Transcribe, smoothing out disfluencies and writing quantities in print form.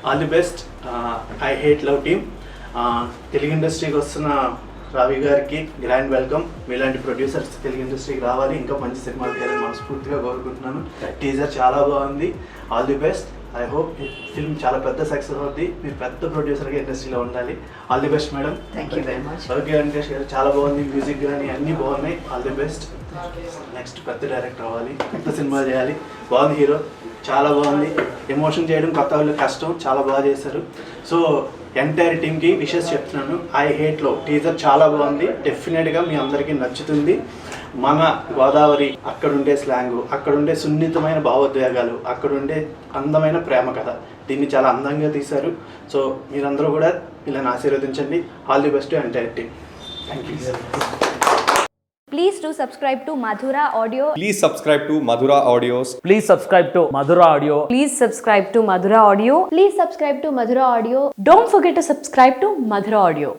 All the best. I hate love team. Telugu ఇండస్ట్రీకి వస్తున్న రావి గారికి గ్రాండ్ వెల్కమ్. మీలాంటి ప్రొడ్యూసర్స్ తెలుగు ఇండస్ట్రీకి రావాలి, ఇంకా మంచి సినిమాలు తీయాలని మనస్ఫూర్తిగా కోరుకుంటున్నాను. టీజర్ చాలా బాగుంది. All the best. I hope film చాలా పెద్ద సక్సెస్ అవుతుంది. మీరు పెద్ద ప్రొడ్యూసర్గా ఇండస్ట్రీలో ఉండాలి. All the best madam. Thank you very much. Okay Venkatesh గారు, చాలా బాగుంది. మ్యూజిక్ కానీ అన్నీ బాగున్నాయి. All the best. నెక్స్ట్ పెద్ద డైరెక్టర్ అవ్వాలి, పెద్ద సినిమా చేయాలి. బాగుంది హీరో, చాలా బాగుంది. ఎమోషన్ చేయడం కొత్త వాళ్ళు కష్టం, చాలా బాగా చేశారు. సో ఎంటైర్ టీమ్కి విషెస్ చెప్తున్నాను. ఐ హేట్ లవ్ టీజర్ చాలా బాగుంది. డెఫినెట్గా మీ అందరికీ నచ్చుతుంది. మన గోదావరి, అక్కడుండే స్లాంగు, అక్కడుండే సున్నితమైన భావోద్వేగాలు, అక్కడుండే అందమైన ప్రేమ కథ, దీన్ని చాలా అందంగా తీశారు. సో మీరందరూ కూడా ఇలా ఆశీర్వదించండి. All the best entire team. Thank you. Please do subscribe to Madhura Audio. Please subscribe to Madhura Audios. Please subscribe to Madhura Audio. Please subscribe to Madhura Audio. Please subscribe to Madhura Audio. Don't forget to subscribe to Madhura Audio.